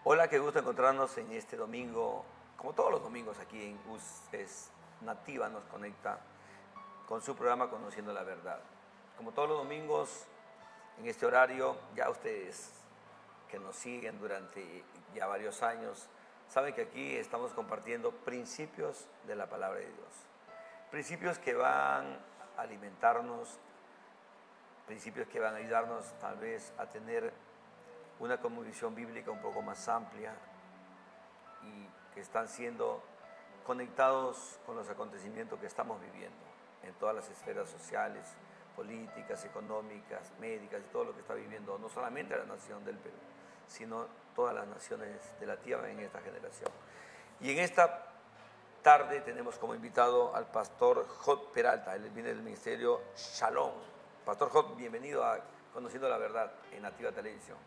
Hola, qué gusto encontrarnos en este domingo, como todos los domingos aquí en UCES Nativa nos conecta con su programa Conociendo la Verdad. Como todos los domingos, en este horario, ya ustedes que nos siguen durante ya varios años, saben que aquí estamos compartiendo principios de la palabra de Dios. Principios que van a alimentarnos, principios que van a ayudarnos tal vez a tener una cosmovisión bíblica un poco más amplia y que están siendo conectados con los acontecimientos que estamos viviendo en todas las esferas sociales, políticas, económicas, médicas y todo lo que está viviendo no solamente la nación del Perú, sino todas las naciones de la tierra en esta generación. Y en esta tarde tenemos como invitado al pastor Jod Peralta, él viene del ministerio Shalom. Pastor Jod, bienvenido a Conociendo la Verdad en Nativa Televisión.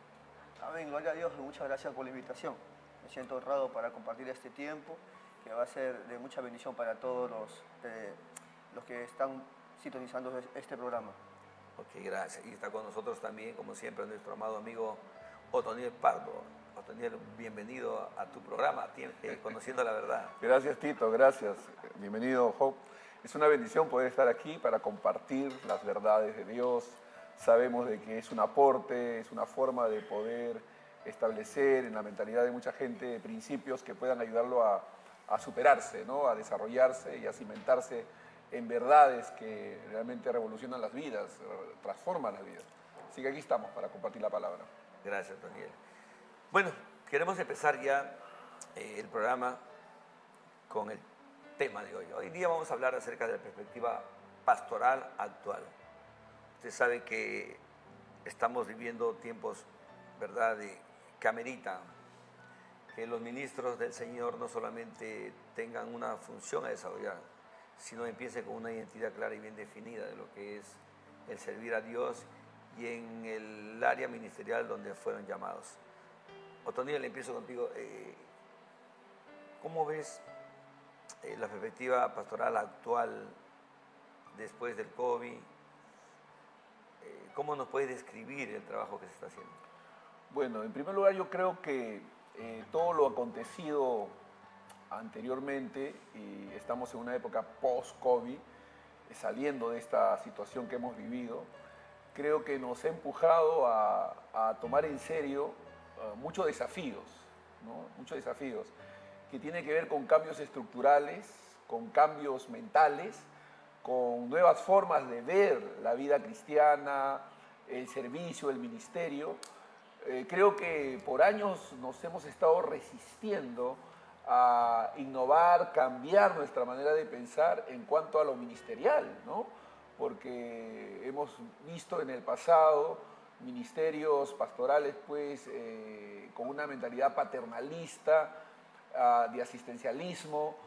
Amén, gloria a Dios, muchas gracias por la invitación. Me siento honrado para compartir este tiempo que va a ser de mucha bendición para todos los que están sintonizando este programa. Ok, gracias. Y está con nosotros también, como siempre, nuestro amado amigo Otoniel Pardo. Otoniel, bienvenido a tu programa, Conociendo la Verdad. Gracias, Tito, gracias. Bienvenido, Job. Es una bendición poder estar aquí para compartir las verdades de Dios. Sabemos de que es un aporte, es una forma de poder establecer en la mentalidad de mucha gente principios que puedan ayudarlo a superarse, ¿no? A desarrollarse y a cimentarse en verdades que realmente revolucionan las vidas, transforman las vidas. Así que aquí estamos para compartir la palabra. Gracias, Daniel. Bueno, queremos empezar ya el programa con el tema de hoy. Hoy día vamos a hablar acerca de la perspectiva pastoral actual. Usted sabe que estamos viviendo tiempos, ¿verdad?, que ameritan que los ministros del Señor no solamente tengan una función a desarrollar, sino empiecen con una identidad clara y bien definida de lo que es el servir a Dios y en el área ministerial donde fueron llamados. Otoniel, empiezo contigo. ¿Cómo ves la perspectiva pastoral actual después del COVID? ¿Cómo nos puede describir el trabajo que se está haciendo? Bueno, en primer lugar yo creo que todo lo acontecido anteriormente, y estamos en una época post-COVID, saliendo de esta situación que hemos vivido, creo que nos ha empujado a tomar en serio muchos desafíos, ¿no? Muchos desafíos que tienen que ver con cambios estructurales, con cambios mentales, con nuevas formas de ver la vida cristiana, el servicio, el ministerio. Creo que por años nos hemos estado resistiendo a innovar, cambiar nuestra manera de pensar en cuanto a lo ministerial, ¿no? Porque hemos visto en el pasado ministerios pastorales pues con una mentalidad paternalista, de asistencialismo,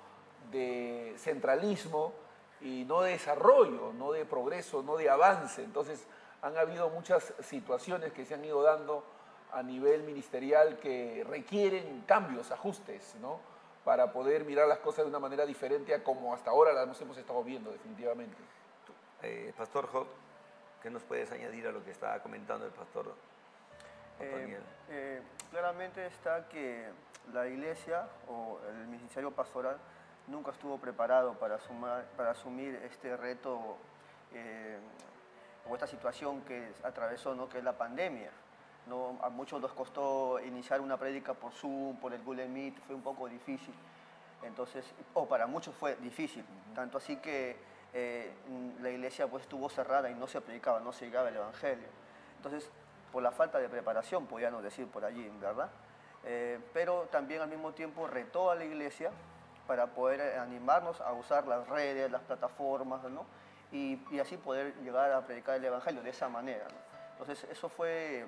de centralismo, y no de desarrollo, no de progreso, no de avance. Entonces han habido muchas situaciones que se han ido dando a nivel ministerial que requieren cambios, ajustes, ¿no? Para poder mirar las cosas de una manera diferente a como hasta ahora las hemos estado viendo, definitivamente. Pastor Job, ¿qué nos puedes añadir a lo que estaba comentando el pastor Otoniel? Claramente está que la iglesia o el ministerio pastoral nunca estuvo preparado para asumir este reto o esta situación que atravesó, ¿no? Que es la pandemia, ¿no? A muchos nos costó iniciar una prédica por Zoom, por el Google Meet, fue un poco difícil. Entonces, para muchos fue difícil, tanto así que la iglesia pues estuvo cerrada y no se predicaba, no se llegaba el evangelio. Entonces, por la falta de preparación, podríamos decir por allí, ¿verdad? Pero también al mismo tiempo retó a la iglesia para poder animarnos a usar las redes, las plataformas, ¿no? Y así poder llegar a predicar el evangelio de esa manera, ¿no? Entonces, eso fue,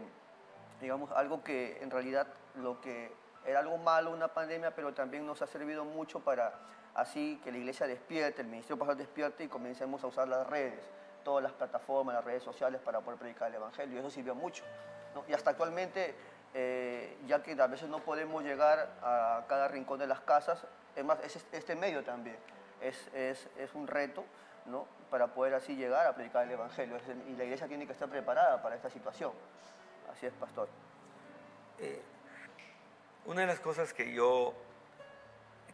digamos, algo que en realidad lo que era algo malo, una pandemia, pero también nos ha servido mucho para así que la iglesia despierte, el ministerio pastoral despierte y comencemos a usar las redes, todas las plataformas, las redes sociales para poder predicar el evangelio. Y eso sirvió mucho, ¿no? Y hasta actualmente, ya que a veces no podemos llegar a cada rincón de las casas, es más, este medio también es un reto, ¿no? Para poder así llegar a predicar el evangelio. Y la iglesia tiene que estar preparada para esta situación. Así es, pastor. Una de las cosas que yo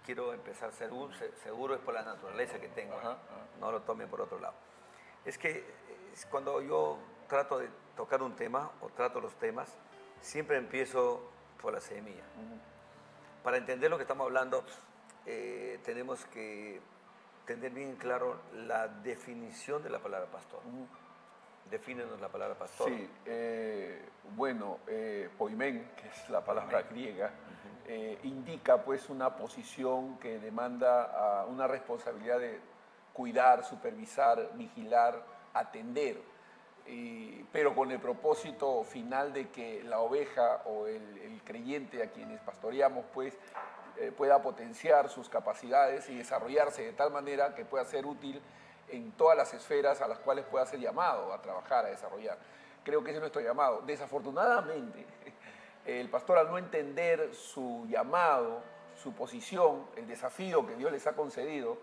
quiero empezar seguro es por la naturaleza que tengo, Ajá, ajá. no lo tomen por otro lado. Es que cuando yo trato de tocar un tema o trato los temas, siempre empiezo por la semilla. Para entender lo que estamos hablando, tenemos que tener bien claro la definición de la palabra pastor. Defínenos la palabra pastor. Sí, bueno, poimen, que es la palabra griega, indica pues una posición que demanda una responsabilidad de cuidar, supervisar, vigilar, atender, pero con el propósito final de que la oveja o el creyente a quienes pastoreamos pues pueda potenciar sus capacidades y desarrollarse de tal manera que pueda ser útil en todas las esferas a las cuales pueda ser llamado a trabajar, a desarrollar. Creo que ese es nuestro llamado. Desafortunadamente, el pastor, al no entender su llamado, su posición, el desafío que Dios les ha concedido,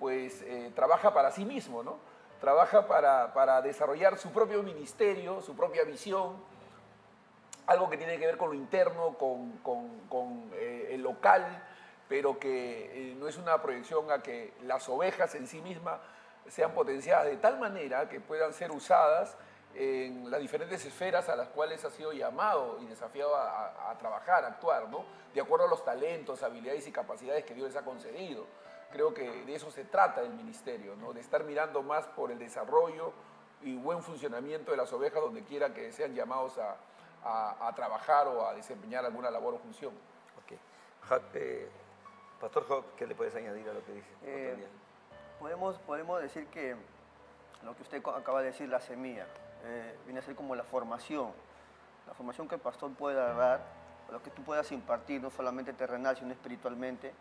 pues trabaja para sí mismo, ¿no? Trabaja para desarrollar su propio ministerio, su propia visión, algo que tiene que ver con lo interno, con el local, pero que no es una proyección a que las ovejas en sí mismas sean potenciadas de tal manera que puedan ser usadas en las diferentes esferas a las cuales ha sido llamado y desafiado a trabajar, a actuar, ¿no? De acuerdo a los talentos, habilidades y capacidades que Dios les ha concedido. Creo que de eso se trata el ministerio, ¿no? De estar mirando más por el desarrollo y buen funcionamiento de las ovejas donde quiera que sean llamados a trabajar o a desempeñar alguna labor o función. Okay. Pastor Job, ¿qué le puedes añadir a lo que dice? Podemos decir que lo que usted acaba de decir, la semilla, viene a ser como la formación que el pastor pueda dar, lo que tú puedas impartir, no solamente terrenal, sino espiritualmente,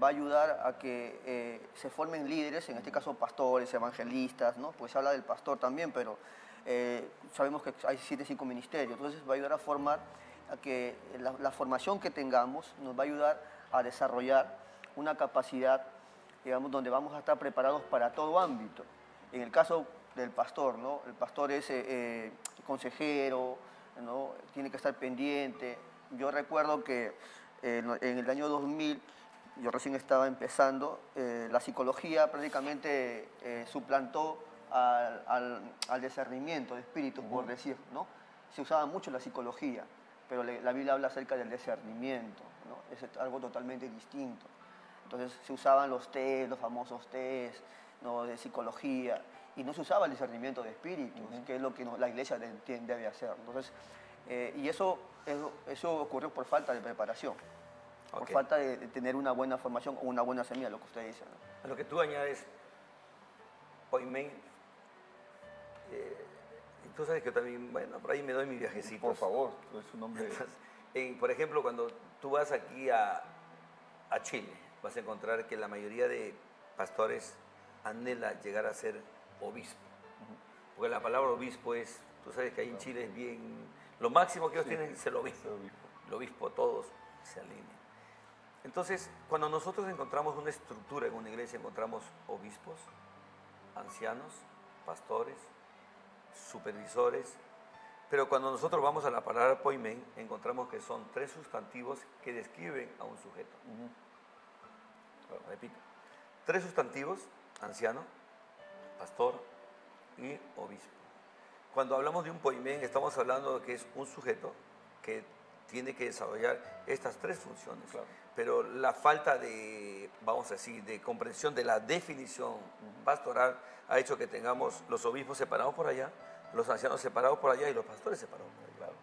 va a ayudar a que se formen líderes, en este caso pastores, evangelistas, ¿no? Pues habla del pastor también, pero sabemos que hay 5 ministerios, entonces va a ayudar a formar, a que la formación que tengamos nos va a ayudar a desarrollar una capacidad, digamos, donde vamos a estar preparados para todo ámbito. En el caso del pastor, ¿no? El pastor es consejero, ¿no? Tiene que estar pendiente. Yo recuerdo que en el año 2000, yo recién estaba empezando, la psicología prácticamente suplantó al discernimiento de espíritus, por decir, ¿no? Se usaba mucho la psicología, pero la Biblia habla acerca del discernimiento, ¿no? Es algo totalmente distinto. Entonces se usaban los test, los famosos test, ¿no? De psicología, y no se usaba el discernimiento de espíritus, que es lo que la iglesia debe hacer. Entonces, y eso ocurrió por falta de preparación, por falta de tener una buena formación o una buena semilla, lo que usted dice, ¿no? A lo que tú añades, poimen, tú sabes que yo también, bueno, por ahí me doy mi viajecito. Por favor, es un nombre. Entonces, por ejemplo, cuando tú vas aquí a Chile, vas a encontrar que la mayoría de pastores anhela llegar a ser obispo. Porque la palabra obispo es, tú sabes que ahí en Chile es bien, lo máximo que ellos tienen es el obispo. El obispo, todos se alinean. Entonces, cuando nosotros encontramos una estructura en una iglesia, encontramos obispos, ancianos, pastores, supervisores, pero cuando nosotros vamos a la palabra poimen, encontramos que son 3 sustantivos que describen a un sujeto. Repito, 3 sustantivos: anciano, pastor y obispo. Cuando hablamos de un poimen, estamos hablando de que es un sujeto que tiene que desarrollar estas 3 funciones. Claro. Pero la falta de, vamos a decir, de comprensión de la definición pastoral ha hecho que tengamos los obispos separados por allá, los ancianos separados por allá y los pastores separados por allá. Claro.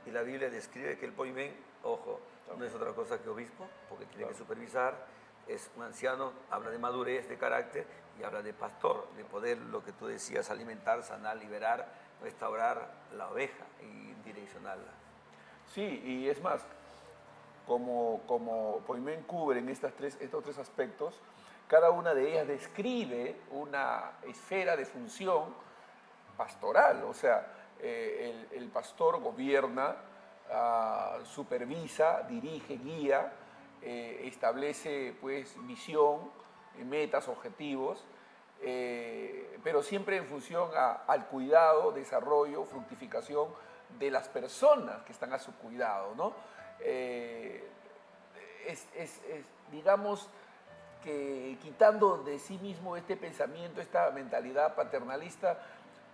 Y la Biblia describe que el poimen, ojo, no es otra cosa que obispo, porque tiene que supervisar, es un anciano, habla de madurez, de carácter, y habla de pastor, de poder, lo que tú decías, alimentar, sanar, liberar, restaurar la oveja y direccionarla. Sí, y es más, como poimen cubre en estos 3 aspectos, cada una de ellas describe una esfera de función pastoral. O sea, el pastor gobierna, supervisa, dirige, guía, establece pues visión, metas, objetivos, pero siempre en función al cuidado, desarrollo, fructificación de las personas que están a su cuidado, ¿no? digamos, que quitando de sí mismo este pensamiento, esta mentalidad paternalista,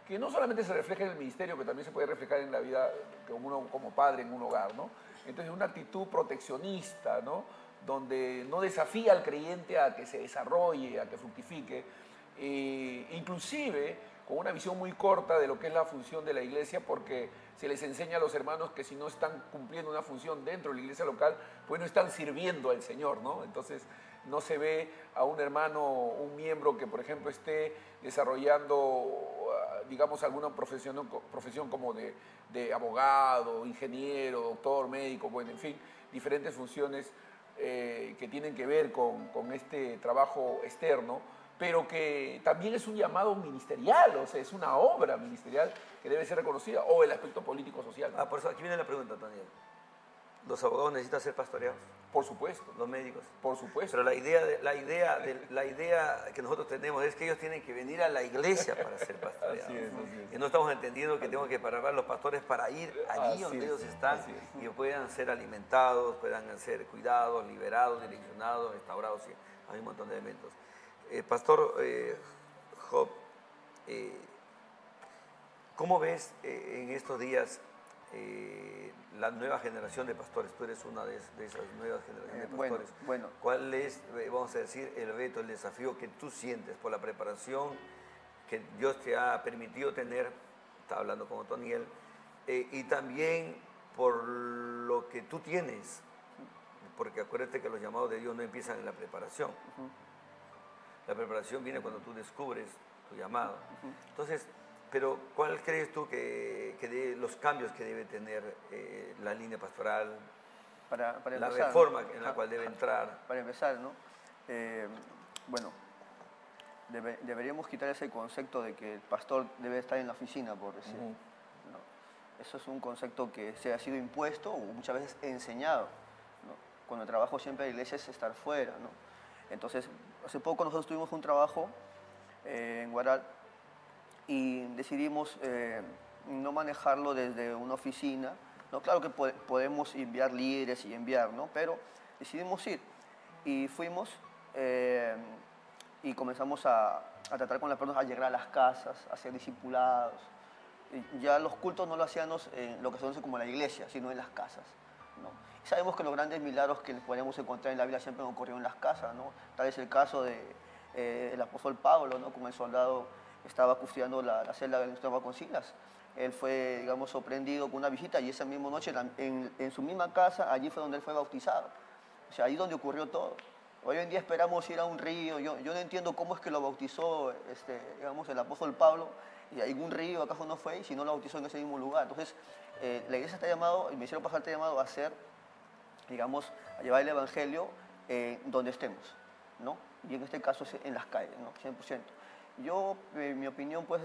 que no solamente se refleja en el ministerio, que también se puede reflejar en la vida que uno como padre en un hogar, ¿no? Entonces, una actitud proteccionista, ¿no? Donde no desafía al creyente a que se desarrolle, a que fructifique, inclusive con una visión muy corta de lo que es la función de la iglesia, porque se les enseña a los hermanos que si no están cumpliendo una función dentro de la iglesia local, pues no están sirviendo al Señor, ¿no? Entonces, no se ve a un hermano, un miembro que, por ejemplo, esté desarrollando, digamos, alguna profesión como de abogado, ingeniero, doctor, médico, bueno, en fin, diferentes funciones que tienen que ver con este trabajo externo, pero que también es un llamado ministerial, o sea, es una obra ministerial que debe ser reconocida, o el aspecto político-social. Por eso aquí viene la pregunta, Daniel. ¿Los abogados necesitan ser pastoreados? Por supuesto. ¿Los médicos? Por supuesto. Pero la idea que nosotros tenemos es que ellos tienen que venir a la iglesia para ser pastoreados. Así es. Y no estamos entendiendo que tenemos que preparar los pastores para ir allí donde ellos están y puedan ser alimentados, puedan ser cuidados, liberados, direccionados, restaurados. Sí, hay un montón de elementos. Pastor Job, ¿cómo ves en estos días la nueva generación de pastores? Tú eres una de esas nuevas generaciones de pastores. Bueno. ¿Cuál es, vamos a decir, el reto, el desafío que tú sientes por la preparación que Dios te ha permitido tener? Estaba hablando con Otoniel. Y también por lo que tú tienes. Porque acuérdate que los llamados de Dios no empiezan en la preparación. La preparación viene cuando tú descubres tu llamado. Entonces, pero ¿cuál crees tú que de los cambios que debe tener la línea pastoral, para la empezar, reforma en la cual debe entrar? Para empezar, ¿no? Bueno, deberíamos quitar ese concepto de que el pastor debe estar en la oficina, por decir. ¿No? Eso es un concepto que se ha sido impuesto o muchas veces enseñado, ¿no? Cuando el trabajo siempre de la iglesia es estar fuera, ¿no? Entonces, hace poco nosotros tuvimos un trabajo en Guaral y decidimos no manejarlo desde una oficina, ¿no? Claro que podemos enviar líderes y enviar, ¿no? Pero decidimos ir y fuimos y comenzamos a tratar con las personas, a llegar a las casas, a ser discipulados. Y ya los cultos no lo hacíamos en lo que se conoce como la iglesia, sino en las casas, ¿no? Y sabemos que los grandes milagros que podemos encontrar en la Biblia siempre han ocurrido en las casas, ¿no? Tal es el caso del apóstol Pablo, ¿no? Como el soldado estaba custodiando la celda donde estaba con Silas. Él fue, digamos, sorprendido con una visita y esa misma noche en su misma casa, allí fue donde él fue bautizado. O sea, ahí donde ocurrió todo. Hoy en día esperamos ir a un río. Yo no entiendo cómo es que lo bautizó, digamos, el apóstol Pablo, y hay un río, ¿acaso no fue? Y si no lo bautizó en ese mismo lugar. Entonces, la iglesia está llamado, el ministerio pastoral está llamado a hacer, digamos, a llevar el evangelio donde estemos, ¿no? Y en este caso es en las calles, ¿no? 100%. Yo, mi opinión, pues,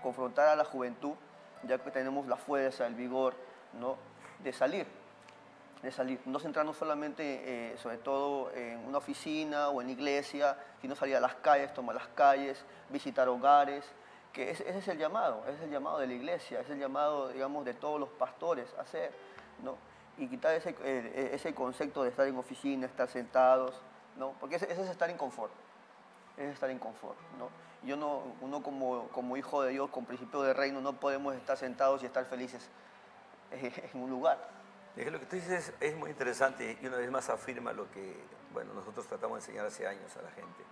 confrontar a la juventud, ya que tenemos la fuerza, el vigor, ¿no? De salir, no centrarnos solamente, sobre todo, en una oficina o en la iglesia, sino salir a las calles, tomar las calles, visitar hogares, que ese es el llamado de la iglesia, es el llamado, digamos, de todos los pastores a hacer, ¿no? Y quitar ese concepto de estar en oficina, estar sentados, ¿no? Porque ese es estar en confort, ¿no? Uno como hijo de Dios, con principio de reino, no podemos estar sentados y estar felices en un lugar. Es que lo que tú dices es muy interesante y una vez más afirma lo que, bueno, nosotros tratamos de enseñar hace años a la gente,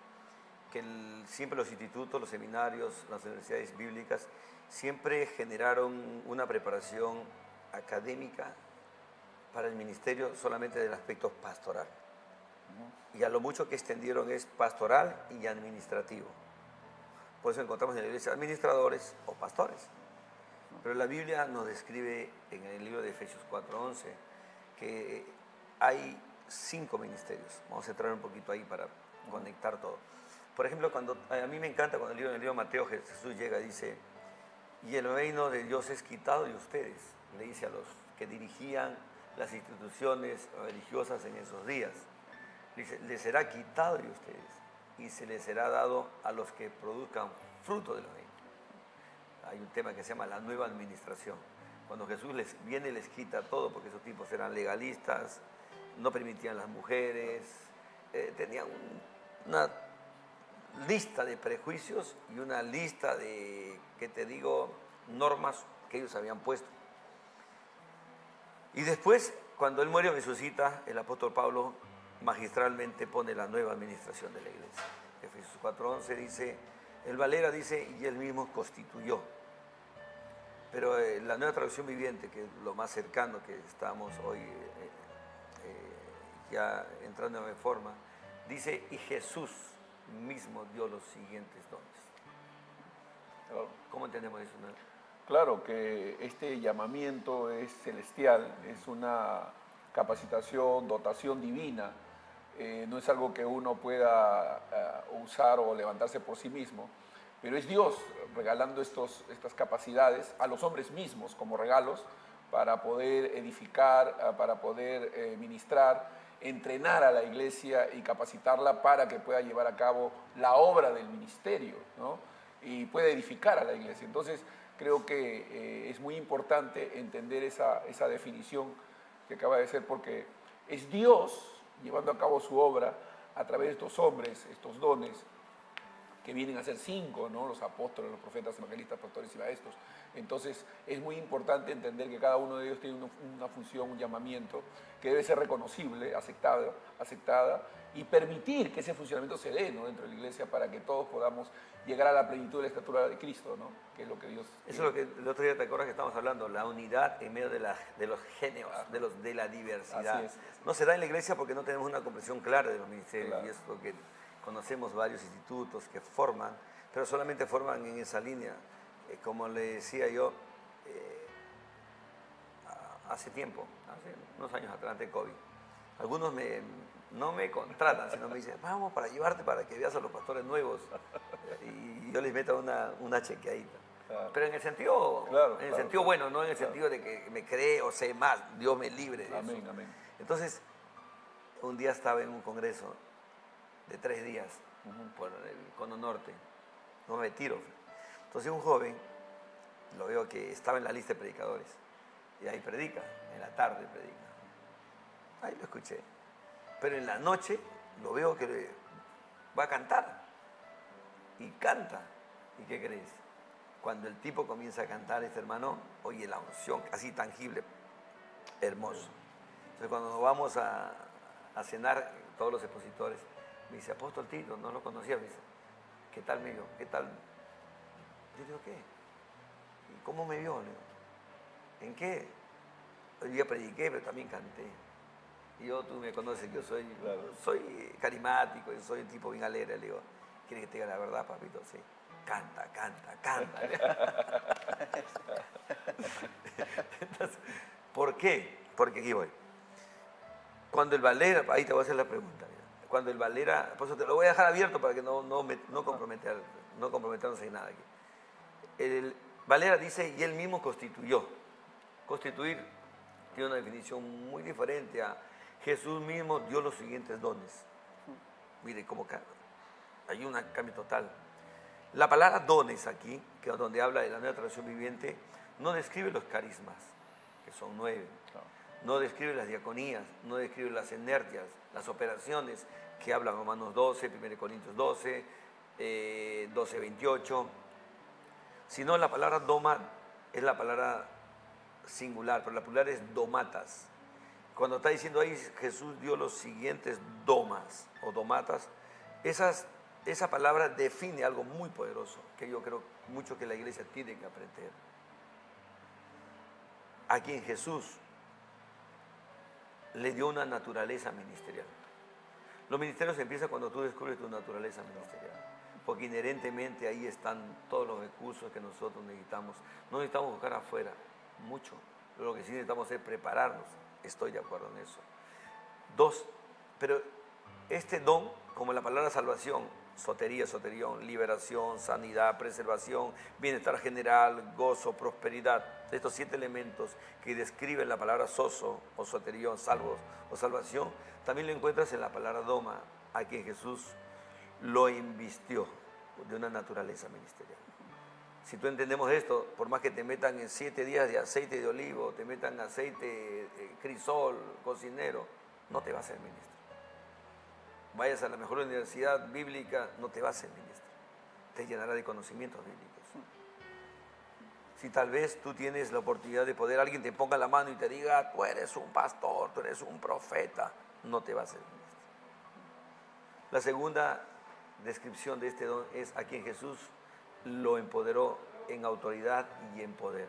que siempre los institutos, los seminarios, las universidades bíblicas siempre generaron una preparación académica para el ministerio solamente del aspecto pastoral. Y a lo mucho que extendieron es pastoral y administrativo. Por eso encontramos en la iglesia administradores o pastores. Pero la Biblia nos describe en el libro de Efesios 4:11 que hay 5 ministerios. Vamos a entrar un poquito ahí para conectar todo. Por ejemplo, a mí me encanta cuando en el libro de Mateo Jesús llega y dice, y el reino de Dios es quitado de ustedes, le dice a los que dirigían las instituciones religiosas en esos días. Dice, les será quitado de ustedes y se les será dado a los que produzcan fruto del reino. Hay un tema que se llama la nueva administración. Cuando Jesús les viene, les quita todo, porque esos tipos eran legalistas, no permitían las mujeres, tenían una lista de prejuicios y una lista de, ¿qué te digo?, normas que ellos habían puesto. Y después, cuando él muere y resucita, el apóstol Pablo magistralmente pone la nueva administración de la iglesia. Efesios 4:11 dice, el Valera dice, y él mismo constituyó. Pero la nueva traducción viviente, que es lo más cercano que estamos hoy ya entrando en reforma, dice, y Jesús mismo dio los siguientes dones. Claro. ¿Cómo entendemos eso, no? Claro que este llamamiento es celestial, es una capacitación, dotación divina, no es algo que uno pueda usar o levantarse por sí mismo, pero es Dios regalando estas capacidades a los hombres mismos como regalos para poder edificar, para poder ministrar, entrenar a la iglesia y capacitarla para que pueda llevar a cabo la obra del ministerio, ¿no? Y pueda edificar a la iglesia. Entonces, creo que es muy importante entender esa definición que acaba de ser, porque es Dios llevando a cabo su obra a través de estos hombres, estos dones, que vienen a ser 5, ¿no? Los apóstoles, los profetas, evangelistas, pastores y maestros. Entonces, es muy importante entender que cada uno de ellos tiene una función, un llamamiento que debe ser reconocible, aceptada y permitir que ese funcionamiento se dé, ¿no?, dentro de la iglesia para que todos podamos llegar a la plenitud de la estatura de Cristo, ¿no?, que es lo que Dios Eso es lo que el otro día te acuerdas que estamos hablando, la unidad en medio de los géneros, de la diversidad. Así es. No se da en la iglesia porque no tenemos una comprensión clara de los ministerios, Claro. y es lo que conocemos varios institutos que forman, pero solamente forman en esa línea. Como le decía yo, hace tiempo, hace unos años atrás de COVID, algunos no me contratan, sino me dicen, vamos para llevarte para que veas a los pastores nuevos, y yo les meto una chequeadita. Claro. Pero en el sentido, Claro. bueno, no en el sentido de que me cree o sé más, Dios me libre de Amén, eso. amén. Entonces, un día estaba en un congreso de 3 días por el Cono Norte, no me retiro. Entonces un joven, lo veo que estaba en la lista de predicadores, y ahí predica, en la tarde predica. Ahí lo escuché. Pero en la noche lo veo que va a cantar, y canta. ¿Y qué crees? Cuando el tipo comienza a cantar, este hermano, oye la unción así tangible, hermoso. Entonces cuando nos vamos a cenar, todos los expositores, me dice, apóstol Tito, no lo conocía, me dice, ¿qué tal me vio? ¿Qué tal? Yo digo, ¿qué? ¿Y cómo me vio? Le digo, ¿en qué? Hoy día prediqué, pero también canté. Y tú me conoces, yo soy carismático, yo soy un tipo bien alegre. Le digo, ¿quieres que te diga la verdad, papito? Sí. Canta. Entonces, ¿por qué? Porque aquí voy. Cuando el Valera, ahí te voy a hacer la pregunta, mira. Cuando el Valera, por eso te lo voy a dejar abierto para que no comprometernos en nada aquí. El Valera dice, y él mismo constituyó. Constituir tiene una definición muy diferente a Jesús mismo dio los siguientes dones. Mire cómo hay un cambio total. La palabra dones aquí, que es donde habla de la nueva traducción viviente, no describe los carismas, que son 9. No describe las diaconías, no describe las energias, las operaciones, que habla Romanos 12, 1 Corintios 12, 12, 28. Sino la palabra doma es la palabra singular, pero la plural es domatas. Cuando está diciendo ahí Jesús dio los siguientes domas o domatas, esa palabra define algo muy poderoso que yo creo mucho que la iglesia tiene que aprender. A quien Jesús le dio una naturaleza ministerial. Los ministerios empiezan cuando tú descubres tu naturaleza ministerial, porque inherentemente ahí están todos los recursos que nosotros necesitamos. No necesitamos buscar afuera mucho, pero lo que sí necesitamos es prepararnos. Estoy de acuerdo en eso. 2, pero este don, como la palabra salvación, sotería, soterión, liberación, sanidad, preservación, bienestar general, gozo, prosperidad, estos 7 elementos que describen la palabra soso o soterión, salvos o salvación, también lo encuentras en la palabra doma, a quien Jesús lo invistió de una naturaleza ministerial. Si tú entendemos esto, por más que te metan en 7 días de aceite de olivo, te metan aceite crisol, cocinero, no te va a ser ministro. Vayas a la mejor universidad bíblica, no te va a ser ministro. Te llenará de conocimientos bíblicos. Si tal vez tú tienes la oportunidad de poder, alguien te ponga la mano y te diga, tú eres un pastor, tú eres un profeta, no te va a ser ministro. La segunda descripción de este don es a quien Jesús lo empoderó en autoridad y en poder.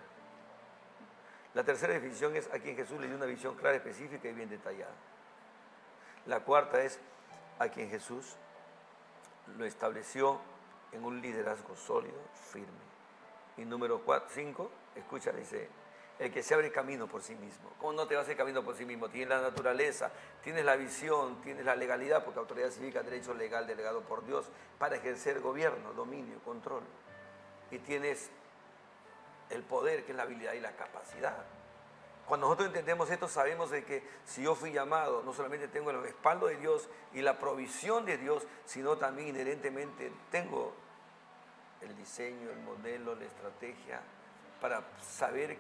La tercera definición es a quien Jesús le dio una visión clara, específica y bien detallada. La cuarta es a quien Jesús lo estableció en un liderazgo sólido, firme. Y número 5, escucha, dice, el que se abre camino por sí mismo. ¿Cómo no te va a hacer camino por sí mismo? Tienes la naturaleza, tienes la visión, tienes la legalidad, porque autoridad cívica, derecho legal delegado por Dios para ejercer gobierno, dominio, control. Y tienes el poder, que es la habilidad y la capacidad. Cuando nosotros entendemos esto, sabemos de que si yo fui llamado, no solamente tengo el respaldo de Dios y la provisión de Dios, sino también inherentemente tengo el diseño, el modelo, la estrategia para saber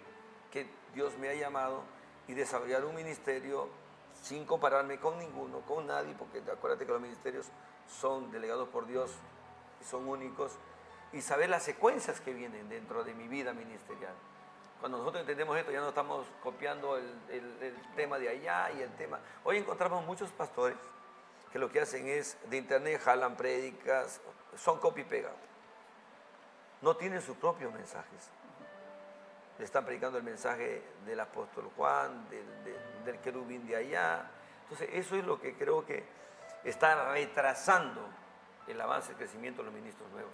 que Dios me ha llamado y desarrollar un ministerio sin compararme con ninguno, con nadie, porque acuérdate que los ministerios son delegados por Dios y son únicos, y saber las secuencias que vienen dentro de mi vida ministerial. Cuando nosotros entendemos esto, ya no estamos copiando el tema de allá y el tema. Hoy encontramos muchos pastores que lo que hacen es de internet jalan prédicas, son copy y pega. No tienen sus propios mensajes. Le están predicando el mensaje del apóstol Juan, del querubín de allá. Entonces, eso es lo que creo que está retrasando el avance, el crecimiento de los ministros nuevos.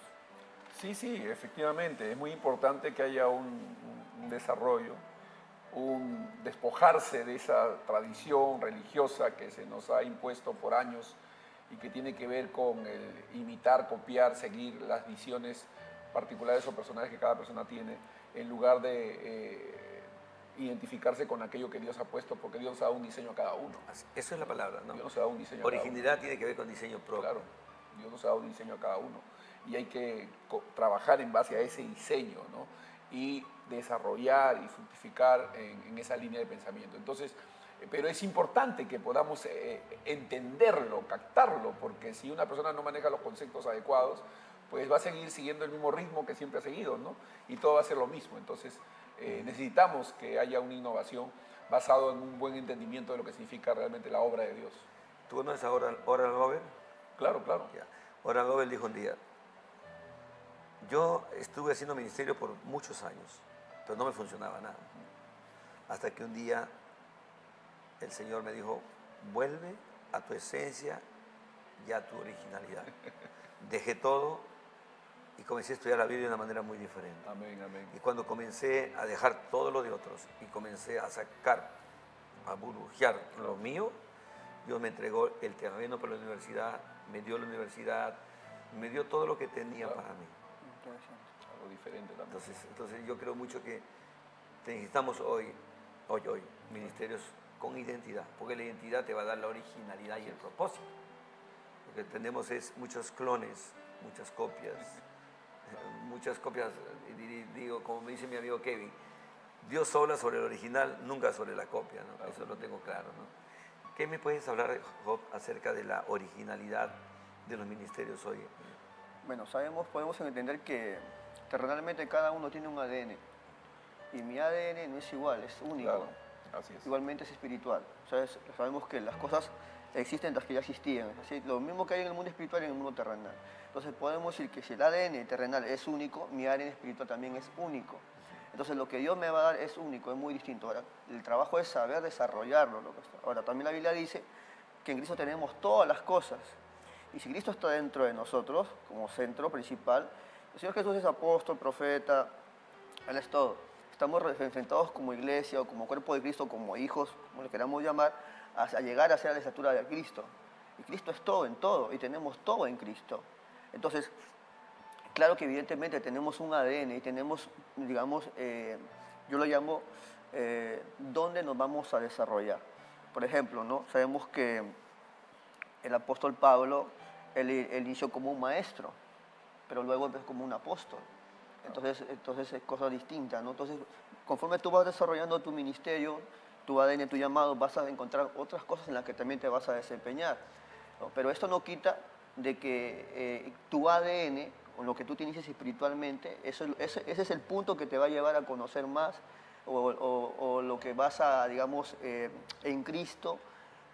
Sí, efectivamente. Es muy importante que haya un desarrollo, un despojarse de esa tradición religiosa que se nos ha impuesto por años y que tiene que ver con el imitar, copiar, seguir las visiones particulares o personales que cada persona tiene, en lugar de identificarse con aquello que Dios ha puesto, porque Dios ha dado un diseño a cada uno. Eso es la palabra, ¿no? Dios nos ha dado un diseño a cada uno. Originalidad tiene que ver con diseño propio. Claro, Dios nos ha dado un diseño a cada uno. Y hay que trabajar en base a ese diseño, ¿no? Y desarrollar y fructificar en esa línea de pensamiento. Entonces, pero es importante que podamos entenderlo, captarlo, porque si una persona no maneja los conceptos adecuados, pues va a seguir siguiendo el mismo ritmo que siempre ha seguido, ¿no? Y todo va a ser lo mismo. Entonces, necesitamos que haya una innovación basada en un buen entendimiento de lo que significa realmente la obra de Dios. ¿Tú conoces a Oral Roberts? Claro. Ya. Oral Roberts dijo un día, yo estuve haciendo ministerio por muchos años, pero no me funcionaba nada. Hasta que un día el Señor me dijo, vuelve a tu esencia y a tu originalidad. Dejé todo y comencé a estudiar la Biblia de una manera muy diferente. Amén, amén. Y cuando comencé a dejar todo lo de otros y comencé a sacar, a burbujear lo mío, Dios me entregó el terreno para la universidad, me dio la universidad, me dio todo lo que tenía para mí. Algo diferente también. Entonces yo creo mucho que necesitamos hoy, ministerios con identidad, porque la identidad te va a dar la originalidad y el propósito. Lo que tenemos es muchos clones, muchas copias, digo, como me dice mi amigo Kevin, Dios habla sobre el original, nunca sobre la copia, ¿no? Eso lo tengo claro, ¿no? ¿Qué me puedes hablar, Job, acerca de la originalidad de los ministerios hoy? Bueno, podemos entender que terrenalmente cada uno tiene un ADN y mi ADN no es igual, es único. Claro, así es. Igualmente es espiritual. Sabemos que las cosas existen las que ya existían. Así, lo mismo que hay en el mundo espiritual y en el mundo terrenal. Entonces podemos decir que si el ADN terrenal es único, mi ADN espiritual también es único. Entonces lo que Dios me va a dar es único, es muy distinto. Ahora, el trabajo es saber desarrollarlo. Ahora, también la Biblia dice que en Cristo tenemos todas las cosas. Y si Cristo está dentro de nosotros, como centro principal, el Señor Jesús es apóstol, profeta, Él es todo. Estamos enfrentados como iglesia o como cuerpo de Cristo, como hijos, como le queramos llamar, a llegar a ser a la estatura de Cristo. Y Cristo es todo en todo, y tenemos todo en Cristo. Entonces, claro que evidentemente tenemos un ADN y tenemos, digamos, yo lo llamo, dónde nos vamos a desarrollar. Por ejemplo, ¿no? Sabemos que el apóstol Pablo, él inició como un maestro, pero luego empezó como un apóstol. Entonces es cosa distinta, ¿no? Entonces, conforme tú vas desarrollando tu ministerio, tu ADN, tu llamado, vas a encontrar otras cosas en las que también te vas a desempeñar, ¿no? Pero esto no quita de que tu ADN, o lo que tú tienes espiritualmente, ese es el punto que te va a llevar a conocer más, o lo que vas a, digamos, en Cristo,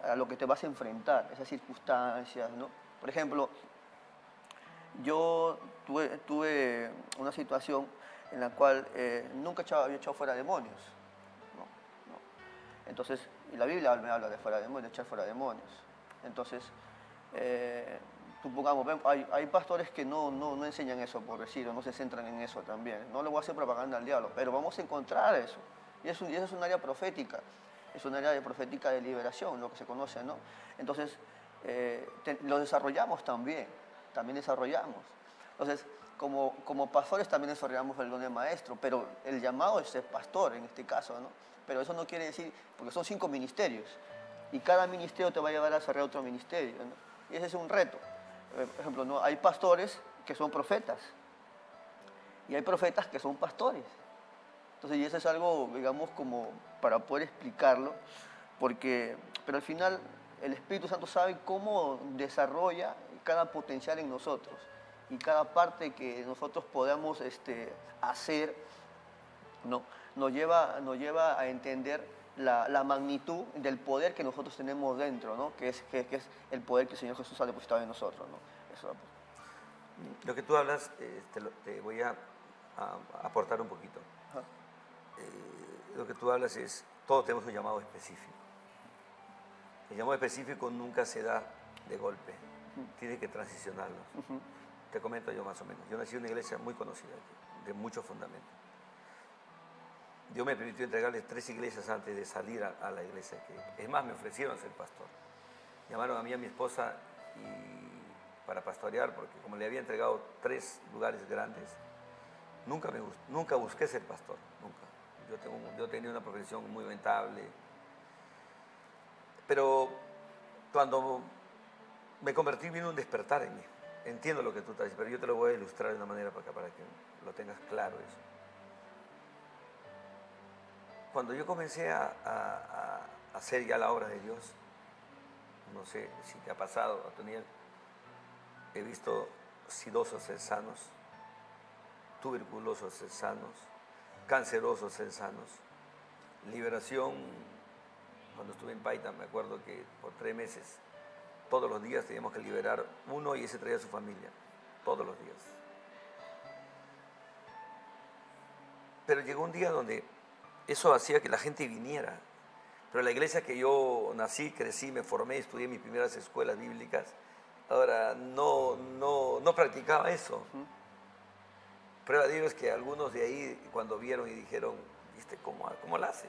a lo que te vas a enfrentar, esas circunstancias, ¿no? Por ejemplo, yo tuve una situación en la cual nunca había echado fuera demonios, ¿no? ¿No? Entonces, y la Biblia me habla de fuera demonios, de echar fuera demonios. Entonces, supongamos, hay pastores que no enseñan eso, por decir, o no se centran en eso también. No le voy a hacer propaganda al diablo, pero vamos a encontrar eso. Y eso es un área profética, es un área profética de liberación, lo que se conoce, ¿no? Entonces, lo desarrollamos también desarrollamos. Entonces, como pastores también desarrollamos el don de maestro, pero el llamado es ser pastor en este caso, ¿no? Pero eso no quiere decir, porque son 5 ministerios, y cada ministerio te va a llevar a desarrollar otro ministerio, ¿no? Y ese es un reto. Por ejemplo, ¿no? Hay pastores que son profetas, y hay profetas que son pastores. Entonces, y eso es algo, digamos, como para poder explicarlo, pero al final el Espíritu Santo sabe cómo desarrolla cada potencial en nosotros, y cada parte que nosotros podamos hacer, ¿no? nos lleva a entender la magnitud del poder que nosotros tenemos dentro, ¿no? que es el poder que el Señor Jesús ha depositado en nosotros, ¿no? Eso. Lo que tú hablas, te voy a aportar un poquito. Lo que tú hablas es, todos tenemos un llamado específico. El llamado específico nunca se da de golpe, tiene que transicionarlo. Te comento yo más o menos. Yo nací en una iglesia muy conocida aquí, de mucho fundamento. Dios me permitió entregarles 3 iglesias antes de salir a la iglesia. Es más, me ofrecieron ser pastor. Llamaron a mí y a mi esposa para pastorear, porque como le había entregado 3 lugares grandes, nunca busqué ser pastor, nunca. Yo tenía una profesión muy rentable, pero cuando me convertí vino un despertar en mí. Entiendo lo que tú estás diciendo, pero yo te lo voy a ilustrar de una manera para que lo tengas claro eso. Cuando yo comencé a hacer ya la obra de Dios, no sé si te ha pasado, Otoniel, he visto sidosos ser sanos, tuberculosos ser sanos, cancerosos ser sanos, liberación. Cuando estuve en Paita, me acuerdo que por 3 meses, todos los días teníamos que liberar uno y ese traía a su familia, todos los días. Pero llegó un día donde eso hacía que la gente viniera. Pero la iglesia que yo nací, crecí, me formé, estudié mis primeras escuelas bíblicas, ahora no practicaba eso. Prueba de ello es que algunos de ahí, cuando vieron y dijeron, ¿viste cómo la hace?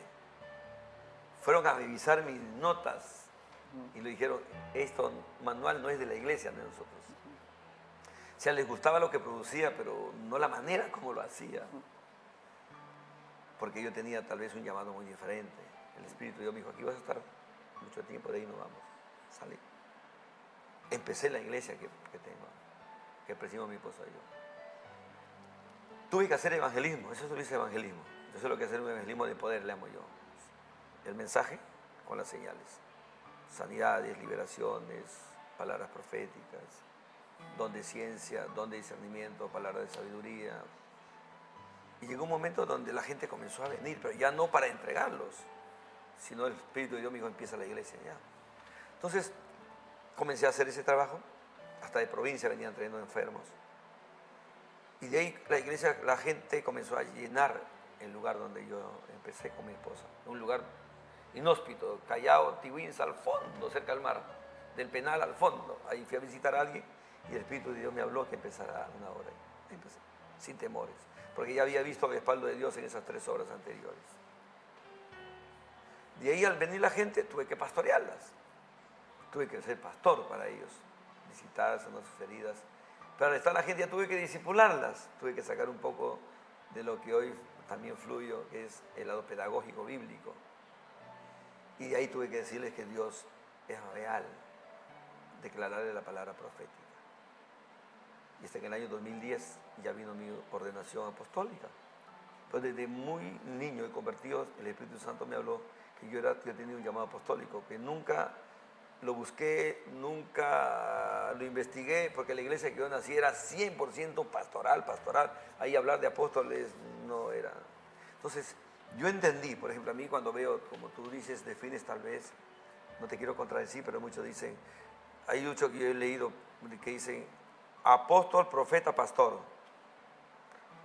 Fueron a revisar mis notas y le dijeron, esto manual no es de la iglesia, no de nosotros. O sea, les gustaba lo que producía, pero no la manera como lo hacía. Porque yo tenía tal vez un llamado muy diferente. El Espíritu de Dios me dijo, aquí vas a estar mucho tiempo, de ahí no vamos. Salí. Empecé la iglesia que tengo, que presidimos mi esposa y yo. Tuve que hacer evangelismo, eso es lo que dice evangelismo. Yo sé lo que es hacer un evangelismo de poder, le amo yo. El mensaje con las señales. Sanidades, liberaciones, palabras proféticas, don de ciencia, don de discernimiento, palabras de sabiduría. Y llegó un momento donde la gente comenzó a venir, pero ya no para entregarlos, sino el Espíritu de Dios me dijo, empieza la iglesia ya. Entonces, comencé a hacer ese trabajo, hasta de provincia venían trayendo enfermos. Y de ahí la iglesia, la gente comenzó a llenar el lugar donde yo empecé con mi esposa. Un lugar inhóspito, Callao, Tiwins, al fondo, cerca del mar, del Penal al fondo. Ahí fui a visitar a alguien y el Espíritu de Dios me habló que empezara una obra ahí. Empecé, sin temores, porque ya había visto el respaldo de Dios en esas 3 obras anteriores. De ahí al venir la gente tuve que pastorearlas. Tuve que ser pastor para ellos, visitar, sanar sus heridas. Pero al estar la gente ya tuve que discipularlas, tuve que sacar un poco de lo que hoy también fluyo, que es el lado pedagógico bíblico. Y de ahí tuve que decirles que Dios es real, declararle la palabra profética. Y hasta que en el año 2010 ya vino mi ordenación apostólica. Pues desde muy niño y convertido, el Espíritu Santo me habló que yo tenía un llamado apostólico, que nunca lo busqué, nunca lo investigué, porque la iglesia que yo nací era 100% pastoral. Ahí hablar de apóstoles no era. Entonces, yo entendí, por ejemplo, a mí cuando veo, como tú dices, defines tal vez, no te quiero contradecir, pero muchos dicen, hay mucho que yo he leído que dicen apóstol, profeta, pastor.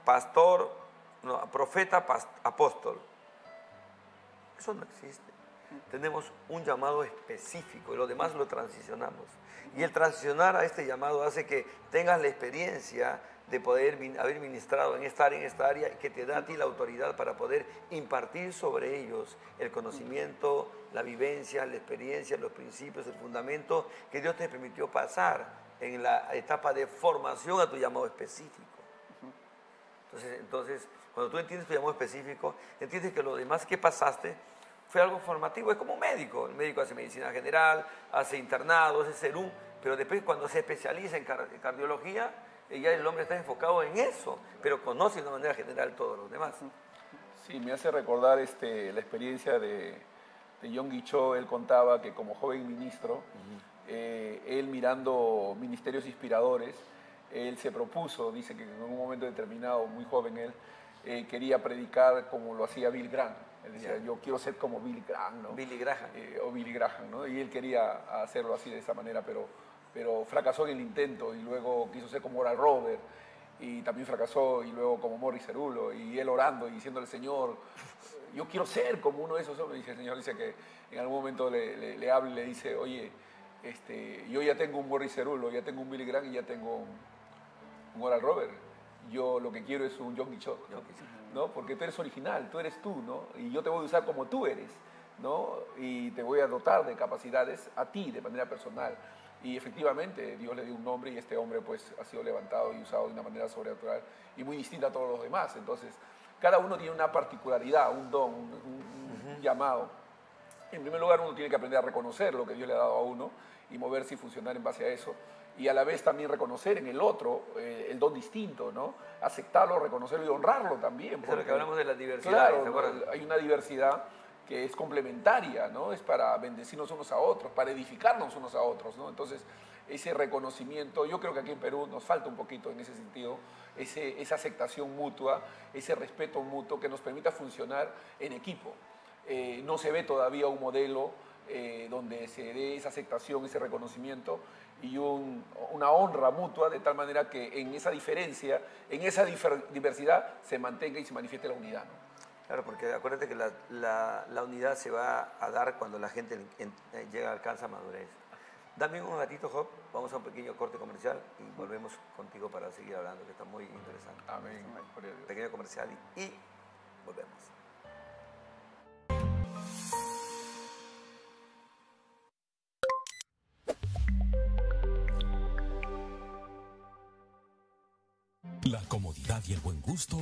Pastor, no, profeta, apóstol. Eso no existe. Tenemos un llamado específico y lo demás lo transicionamos. Y el transicionar a este llamado hace que tengas la experiencia de poder haber ministrado en esta área, que te da a ti la autoridad para poder impartir sobre ellos el conocimiento, la vivencia, la experiencia, los principios, el fundamento que Dios te permitió pasar en la etapa de formación a tu llamado específico. Entonces, cuando tú entiendes tu llamado específico, entiendes que lo demás que pasaste fue algo formativo. Es como un médico. El médico hace medicina general, hace internado, hace serum, pero después cuando se especializa en cardiología, ya el hombre está enfocado en eso, pero conoce de una manera general todos los demás. Sí, me hace recordar la experiencia de Yonggi Cho. Él contaba que como joven ministro, él mirando ministerios inspiradores, él se propuso, dice que en un momento determinado, muy joven él, quería predicar como lo hacía Bill Graham. Él decía, yo quiero ser como Billy Graham, ¿no? Billy Graham. O Billy Graham, ¿no? Y él quería hacerlo así, de esa manera, pero fracasó en el intento, y luego quiso ser como Oral Roberts, y también fracasó, y luego como Morris Cerulo, y él orando y diciéndole, Señor, yo quiero ser como uno de esos hombres. Y el Señor dice que en algún momento le habla y le dice, oye, yo ya tengo un Morris Cerulo, ya tengo un Billy Graham y ya tengo un Oral Roberts. Yo lo que quiero es un Yonggi Cho, ¿no? Porque tú eres original, tú eres tú, ¿no? Y yo te voy a usar como tú eres, ¿no? Y te voy a dotar de capacidades a ti, de manera personal. Y efectivamente, Dios le dio un nombre y este hombre pues ha sido levantado y usado de una manera sobrenatural y muy distinta a todos los demás. Entonces, cada uno tiene una particularidad, un don, un llamado. En primer lugar, uno tiene que aprender a reconocer lo que Dios le ha dado a uno y moverse y funcionar en base a eso. Y a la vez también reconocer en el otro el don distinto, ¿no? Aceptarlo, reconocerlo y honrarlo también. Eso es lo que hablamos de la diversidad. Claro, ¿no? Hay una diversidad que es complementaria, ¿no? Es para bendecirnos unos a otros, para edificarnos unos a otros, ¿no? Entonces, ese reconocimiento, yo creo que aquí en Perú nos falta un poquito en ese sentido, esa aceptación mutua, ese respeto mutuo que nos permita funcionar en equipo. No se ve todavía un modelo donde se dé esa aceptación, ese reconocimiento y una honra mutua, de tal manera que en esa diferencia, en esa diversidad se mantenga y se manifieste la unidad, ¿no? Claro, porque acuérdate que la unidad se va a dar cuando la gente alcanza madurez. Dame un ratito, Job, vamos a un pequeño corte comercial y volvemos contigo para seguir hablando, que está muy interesante. Amén. Pequeño comercial y volvemos. La comodidad y el buen gusto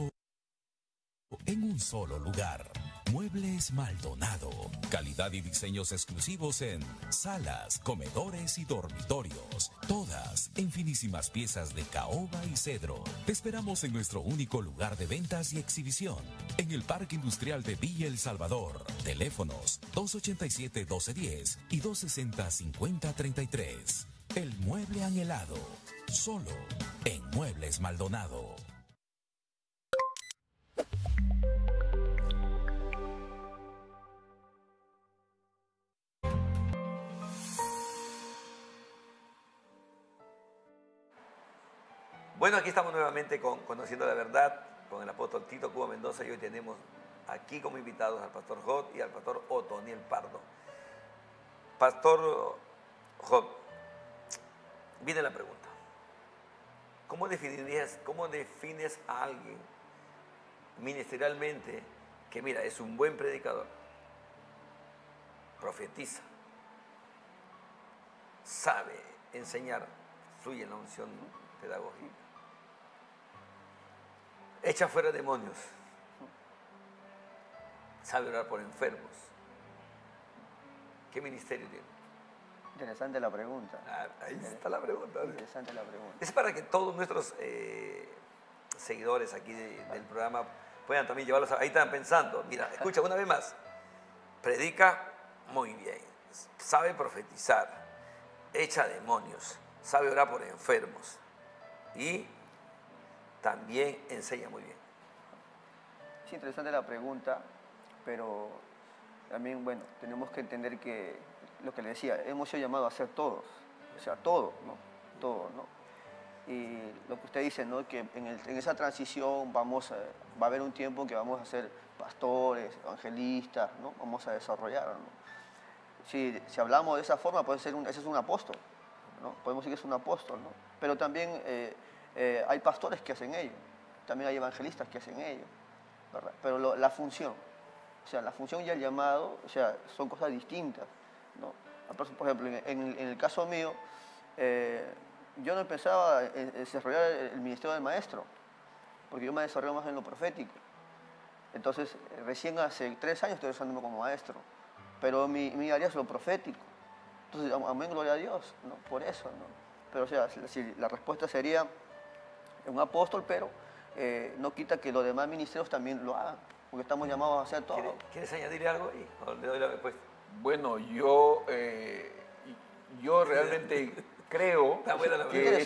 en un solo lugar. Muebles Maldonado. Calidad y diseños exclusivos en salas, comedores y dormitorios. Todas en finísimas piezas de caoba y cedro. Te esperamos en nuestro único lugar de ventas y exhibición. En el Parque Industrial de Villa El Salvador. Teléfonos 287-1210 y 260-5033. El mueble anhelado. Solo en Muebles Maldonado. Bueno, aquí estamos nuevamente Conociendo la Verdad con el apóstol Tito Cuba Mendoza y hoy tenemos aquí como invitados al pastor Job y al pastor Otoniel Pardo. Pastor Job, viene la pregunta. ¿Cómo defines a alguien ministerialmente que, mira, es un buen predicador, profetiza, sabe enseñar, fluye en la unción pedagógica, echa fuera demonios, sabe orar por enfermos? ¿Qué ministerio tiene? Interesante la pregunta. Ahí está la pregunta. Interesante la pregunta. Es para que todos nuestros seguidores aquí del programa puedan también llevarlos ahí están pensando. Mira, escucha una vez más. predica muy bien, sabe profetizar, echa demonios, sabe orar por enfermos y también enseña muy bien. Es interesante la pregunta, pero también, bueno, tenemos que entender que, lo que le decía, hemos sido llamados a ser todos, o sea, todo, ¿no? Todo, ¿no? Y lo que usted dice, ¿no? Que en esa transición va a haber un tiempo en que vamos a ser pastores, evangelistas, ¿no? Vamos a desarrollar, ¿no? Si hablamos de esa forma, ese es un apóstol, ¿no? Podemos decir que es un apóstol, ¿no? Pero también hay pastores que hacen ello, también hay evangelistas que hacen ello, ¿verdad? Pero la función, o sea, la función y el llamado, o sea, son cosas distintas, ¿no? Por ejemplo, en el caso mío, yo no pensaba en desarrollar el ministerio del maestro, porque yo me desarrollo más en lo profético. Entonces, recién hace 3 años estoy usándome como maestro, pero mi área es lo profético. Entonces, amén, gloria a Dios, ¿no? Por eso, ¿no? Pero, o sea, si la respuesta sería un apóstol, pero no quita que los demás ministerios también lo hagan, porque estamos llamados a hacer todo. ¿Quieres añadir algo ahí? ¿O le doy la respuesta? Bueno, yo realmente creo que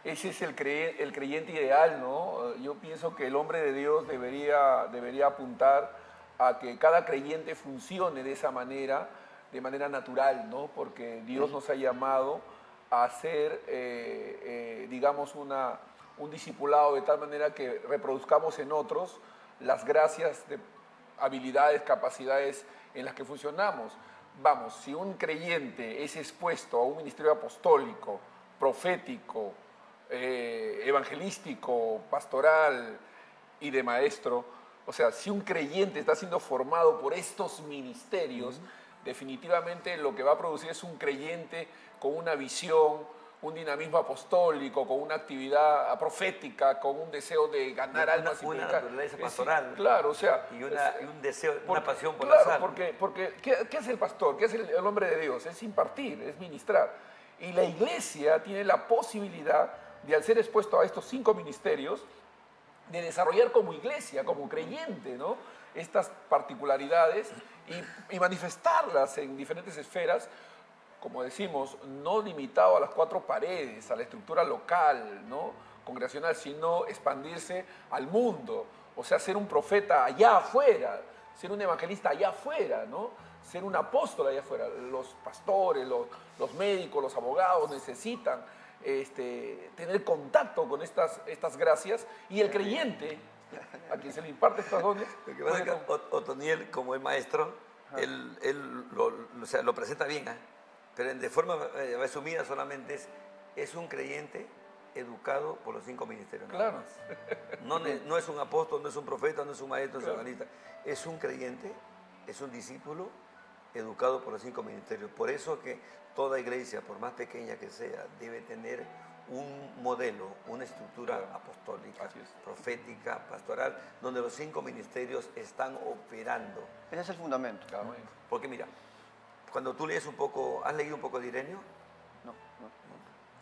ese es el creyente ideal, ¿no? Yo pienso que el hombre de Dios debería apuntar a que cada creyente funcione de esa manera, de manera natural, ¿no? Porque Dios nos ha llamado a ser, digamos, un discipulado de tal manera que reproduzcamos en otros las gracias de habilidades, capacidades en las que funcionamos. Vamos, si un creyente es expuesto a un ministerio apostólico, profético, evangelístico, pastoral y de maestro, o sea, si un creyente está siendo formado por estos ministerios, definitivamente lo que va a producir es un creyente con una visión, un dinamismo apostólico, con una actividad profética, con un deseo de ganar almas y predicar. Una naturaleza pastoral. Claro, o sea... Y un deseo, una pasión por las almas. Porque ¿qué hace el pastor? ¿Qué hace el hombre de Dios? Es impartir, es ministrar. Y la iglesia tiene la posibilidad de, al ser expuesto a estos 5 ministerios, de desarrollar como iglesia, como creyente, ¿no? Estas particularidades y manifestarlas en diferentes esferas, como decimos, no limitado a las 4 paredes, a la estructura local, ¿no? Congregacional, sino expandirse al mundo, o sea, ser un profeta allá afuera, ser un evangelista allá afuera, ¿no? Ser un apóstol allá afuera. Los pastores, los médicos, los abogados necesitan tener contacto con estas gracias, y el creyente, a quien se le imparte estas dones. Lo que pasa es que Otoniel, como es maestro, él lo presenta bien, ¿eh? Pero de forma resumida solamente es un creyente educado por los 5 ministerios. Claro. No es un apóstol, no es un profeta, no es un maestro, no es un evangelista. Es un creyente, es un discípulo educado por los 5 ministerios. Por eso que toda iglesia, por más pequeña que sea, debe tener un modelo, una estructura apostólica, profética, pastoral, donde los 5 ministerios están operando. Ese es el fundamento. Porque mira, cuando tú lees un poco, ¿has leído un poco de Ireneo? No.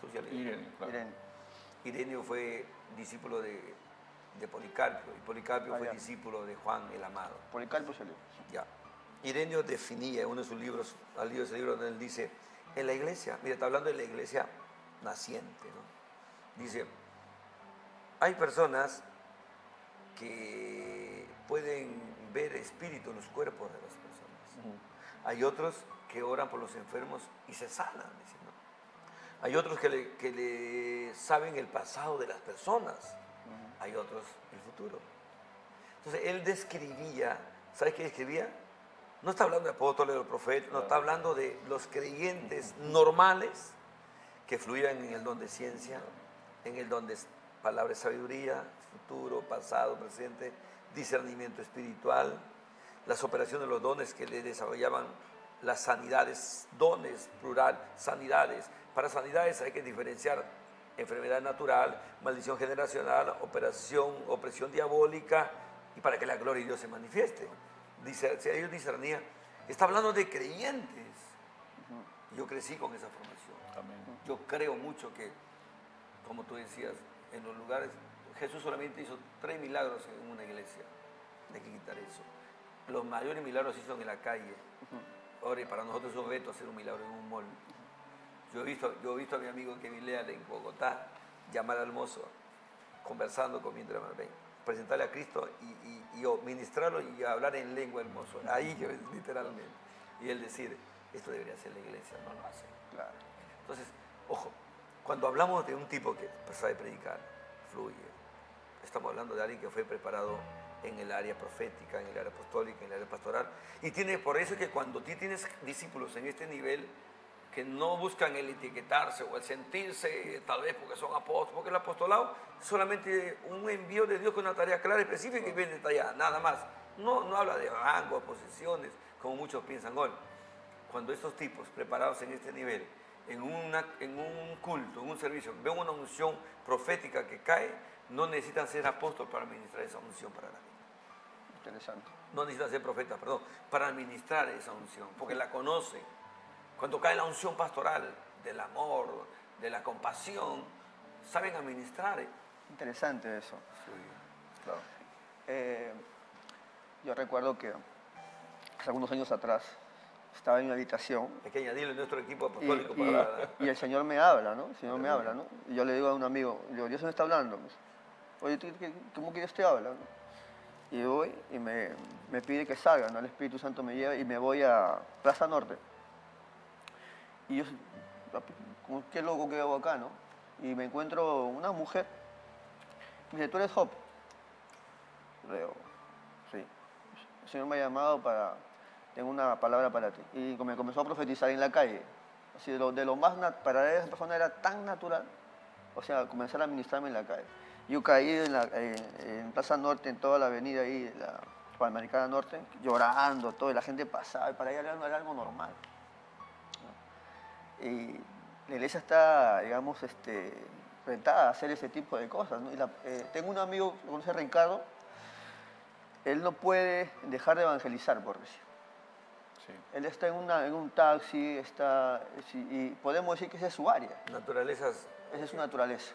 ¿Tú sí has leído? Ireneo, claro. Ireneo fue discípulo de Policarpio, y Policarpio fue discípulo de Juan el Amado. Policarpio se leó. Ya. Ireneo definía en uno de sus libros, ese libro donde él dice, en la iglesia, mira, está hablando de la iglesia naciente, ¿no? Dice, hay personas que pueden ver espíritu en los cuerpos de las personas. Hay otros que oran por los enfermos y se sanan, dice, ¿no? Hay otros que le saben el pasado de las personas. Hay otros el futuro. Entonces, él describía, ¿sabes qué describía? No está hablando de apóstoles, de los profetas, no, está hablando de los creyentes normales que fluían en el don de ciencia, en el don de palabra de sabiduría, futuro, pasado, presente, discernimiento espiritual, las operaciones de los dones que le desarrollaban las sanidades, dones, plural, sanidades. Para sanidades hay que diferenciar enfermedad natural, maldición generacional, opresión diabólica, y para que la gloria de Dios se manifieste. Dice, si ellos discernían, está hablando de creyentes. Yo crecí con esa formación. Amén. Yo creo mucho que, como tú decías, en los lugares, Jesús solamente hizo 3 milagros en una iglesia. Hay que quitar eso. los mayores milagros se hizo en la calle. Ahora, y para nosotros es un reto hacer un milagro en un mall. Yo he visto a mi amigo Kevin Leal en Bogotá llamar al mozo, conversando, comiendo la mano, presentarle a Cristo y yo ministrarlo y hablar en lengua el mozo. Ahí, literalmente. Y él decir, esto debería ser la iglesia, no lo hace. Claro. Entonces, ojo, cuando hablamos de un tipo que sabe predicar, fluye, estamos hablando de alguien que fue preparado en el área profética, en el área apostólica, en el área pastoral. Y por eso es que cuando tú tienes discípulos en este nivel que no buscan el etiquetarse o el sentirse tal vez porque son apóstoles, porque el apostolado es solamente un envío de Dios con una tarea clara, específica y bien detallada, nada más. No habla de rango, posiciones, como muchos piensan hoy. Cuando estos tipos preparados en este nivel, en un culto, en un servicio, ven una unción profética que cae, no necesitan ser apóstoles para administrar esa unción para la vida. Interesante. No necesitan ser profetas, perdón, para administrar esa unción, porque la conocen. Cuando cae la unción pastoral del amor, de la compasión, saben administrar. Interesante eso. Sí. Claro. Yo recuerdo que hace algunos años atrás estaba en una habitación Hay que añadirle nuestro equipo apostólico para... y el Señor me habla, ¿no? El Señor me habla, ¿no? Y yo le digo a un amigo, le digo, Dios me está hablando. Oye, ¿cómo que Dios te habla? ¿No? Y voy y me pide que salga, ¿no? El Espíritu Santo me lleva y me voy a Plaza Norte. Y yo, como, qué loco que hago acá, ¿no? Y me encuentro una mujer. Me dice, ¿tú eres Job? Le digo, sí. El Señor me ha llamado tengo una palabra para ti. Y me comenzó a profetizar en la calle. Así de lo más, para esa persona era tan natural. O sea, comenzar a ministrarme en la calle. Yo caí en Plaza Norte, en toda la avenida ahí, la Panamericana Norte, llorando, todo, y la gente pasaba, y para ella era algo normal. Y la iglesia está, digamos, rentada a hacer ese tipo de cosas, ¿no? Tengo un amigo, lo conoce Ricardo, él no puede dejar de evangelizar, por decir. Sí. Él está en un taxi, y podemos decir que esa es su área. Naturalezas... Esa es su naturaleza,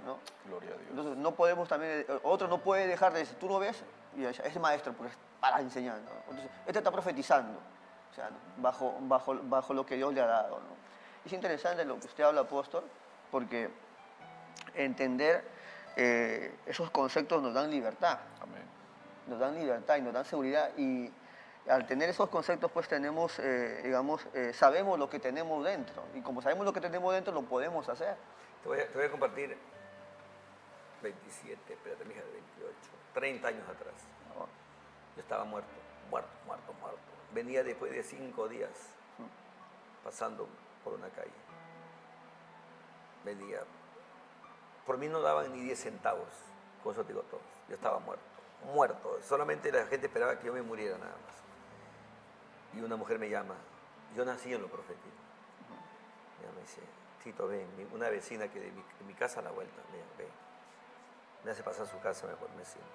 ¿no? Gloria a Dios. Entonces no podemos también, otro no puede dejar de decir, tú no ves, y es maestro, porque para enseñar, ¿no? Entonces, este está profetizando, o sea, bajo lo que Dios le ha dado, ¿no? Es interesante lo que usted habla, apóstol, porque entender esos conceptos nos dan libertad. Amén. Nos dan libertad y nos dan seguridad. Y al tener esos conceptos, pues tenemos, sabemos lo que tenemos dentro. Y como sabemos lo que tenemos dentro, lo podemos hacer. Te voy a compartir 27, espérate, mija, de 28, 30 años atrás. Yo estaba muerto. Venía después de 5 días pasando por una calle. Venía. Por mí no daban ni 10 centavos, con eso te digo todo. Yo estaba muerto. Solamente la gente esperaba que yo me muriera nada más. Y una mujer me llama. Yo nací en lo profético. Ella me dice, Tito, ven, una vecina que de mi casa a la vuelta, ven. Me hace pasar su casa, mejor me siento.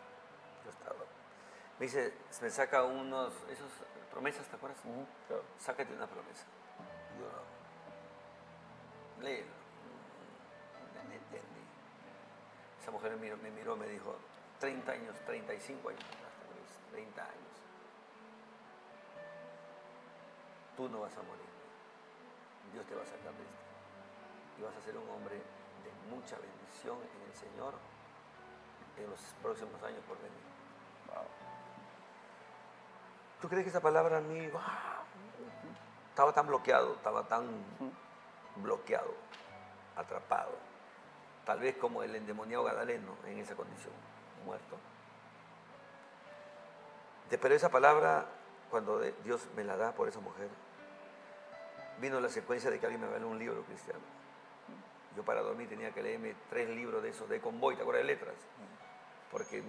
Yo estaba. Me dice, me saca esas promesas, ¿te acuerdas? Claro. Sácate una promesa. Yo, léelo. No entendí. Esa mujer me miró, me dijo, 30 años, 35 años, 30 años. Tú no vas a morir. Dios te va a sacar de esto. Y vas a ser un hombre de mucha bendición en el Señor en los próximos años por venir. Wow. ¿Tú crees que esa palabra a mí estaba tan bloqueado, atrapado? Tal vez como el endemoniado Gadareno en esa condición, muerto. Pero esa palabra, cuando Dios me la da por esa mujer, vino la secuencia de que alguien me regaló un libro cristiano. Yo para dormir tenía que leerme 3 libros de esos de Convoy, ¿te acuerdas de letras? Porque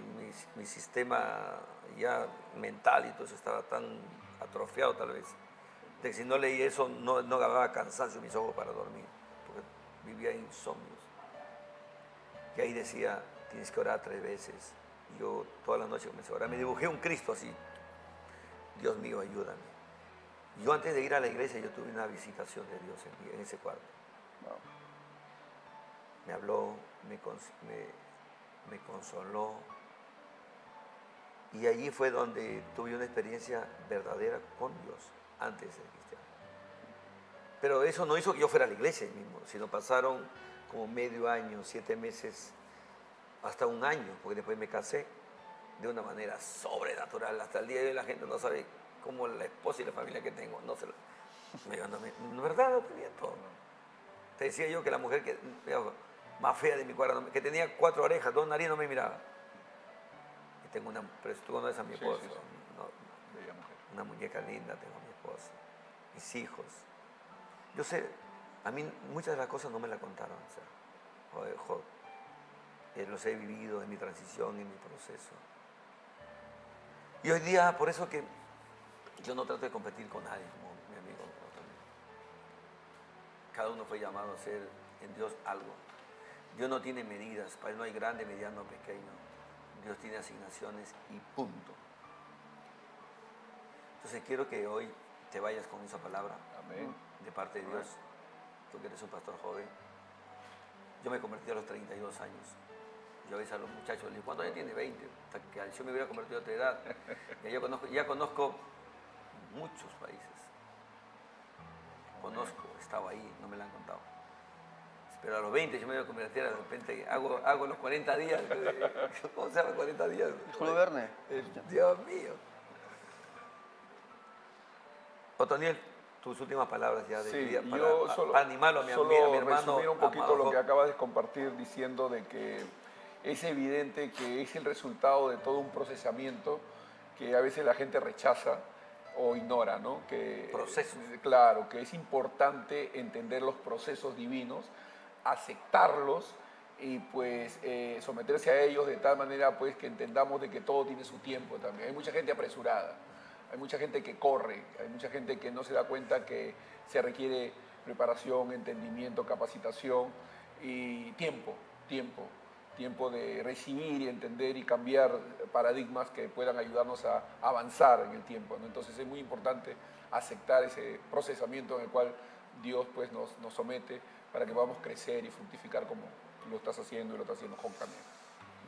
mi sistema ya mental y todo eso estaba tan atrofiado tal vez, de que si no leía eso no agarraba cansancio en mis ojos para dormir, porque vivía insomnios. Y ahí decía, tienes que orar 3 veces. Y yo toda la noche comencé a orar, me dibujé un Cristo así. Dios mío, ayúdame. Yo antes de ir a la iglesia, yo tuve una visitación de Dios en ese cuarto. Wow. Me habló, me consoló, Y allí fue donde tuve una experiencia verdadera con Dios, antes de ser cristiano. Pero eso no hizo que yo fuera a la iglesia mismo, sino pasaron como medio año, 7 meses, hasta un año, porque después me casé de una manera sobrenatural. Hasta el día de hoy la gente no sabe cómo la esposa y la familia que tengo, no se lo... ¿De verdad? No tenía todo. Te decía yo que la mujer que, más fea de mi cuadra, que tenía 4 orejas, 2 narices, no me miraba. Y tengo una, pero tú conoces a mi esposo, Sí. no, Bella mujer. una muñeca linda tengo a mi esposa, mis hijos. Yo sé, a mí muchas de las cosas no me las contaron, o sea, Job. Los he vivido en mi transición, en mi proceso. Y hoy día, por eso que yo no trato de competir con nadie, como mi amigo. Cada uno fue llamado a ser en Dios algo. Dios no tiene medidas, para él no hay grande, mediano, pequeño. Dios tiene asignaciones y punto. Entonces quiero que hoy te vayas con esa palabra. Amén. De parte de Dios. Tú que eres un pastor joven. Yo me convertí a los 32 años. Yo a veces a los muchachos les digo, ¿cuántos años tiene? 20. Hasta que yo me hubiera convertido a otra edad. Ya conozco muchos países. Conozco, he estado ahí, no me lo han contado. Pero a los 20 yo me voy a convertir, de repente hago los 40 días. ¿Cómo se llama 40 días? Julio Verne. Dios mío. Otoniel, tus últimas palabras ya de vida para animarlo a mi hermano. Resumir un poquito amado. lo que acabas de compartir diciendo de que es evidente que es el resultado de todo un procesamiento que a veces la gente rechaza o ignora, ¿no? Procesos. Claro, que es importante entender los procesos divinos, aceptarlos y pues someterse a ellos de tal manera pues que entendamos de que todo tiene su tiempo también. Hay mucha gente apresurada, hay mucha gente que corre, hay mucha gente que no se da cuenta que se requiere preparación, entendimiento, capacitación y tiempo de recibir y entender y cambiar paradigmas que puedan ayudarnos a avanzar en el tiempo, ¿no? Entonces es muy importante aceptar ese procesamiento en el cual Dios pues nos somete para que podamos crecer y fructificar como lo estás haciendo y lo está haciendo Job también.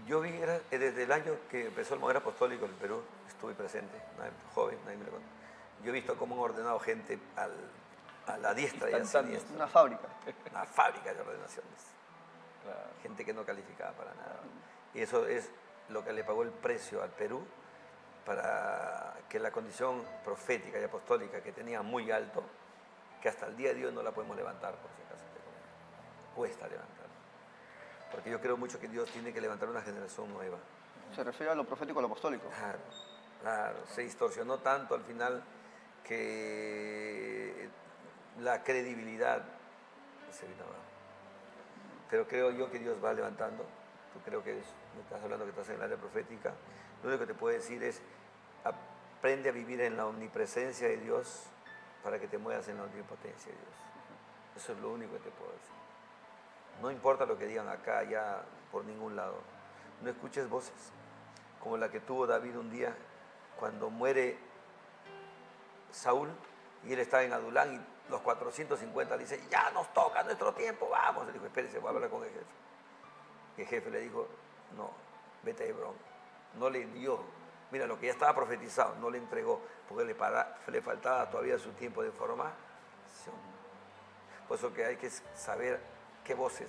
Yo vi, desde el año que empezó el mover apostólico en el Perú, estuve presente, joven, nadie me lo contó. Yo he visto cómo han ordenado gente a la diestra y a la siniestra. Una fábrica. Una fábrica de ordenaciones. Claro. Gente que no calificaba para nada. Y eso es lo que le pagó el precio al Perú para que la condición profética y apostólica que tenía muy alto, que hasta el día de hoy no la podemos levantar, por si acaso. Cuesta levantarla. Porque yo creo mucho que Dios tiene que levantar una generación nueva. Se refiere a lo profético, a lo apostólico. Claro. Se distorsionó tanto al final que la credibilidad se vino abajo. Pero creo yo que Dios va levantando. Tú creo que me estás hablando que estás en el área profética. Lo único que te puedo decir es, aprende a vivir en la omnipresencia de Dios para que te muevas en la omnipotencia de Dios. Eso es lo único que te puedo decir. No importa lo que digan acá, allá, por ningún lado. No escuches voces como la que tuvo David un día cuando muere Saúl y él estaba en Adulán y los 450 le dicen, ya nos toca nuestro tiempo, vamos. Le dijo, espérese, voy a hablar con el jefe. Y el jefe le dijo, no, vete a Hebrón. No le dio, mira, lo que ya estaba profetizado, no le entregó, porque le faltaba todavía su tiempo de formación. Por eso que hay que saber qué voces.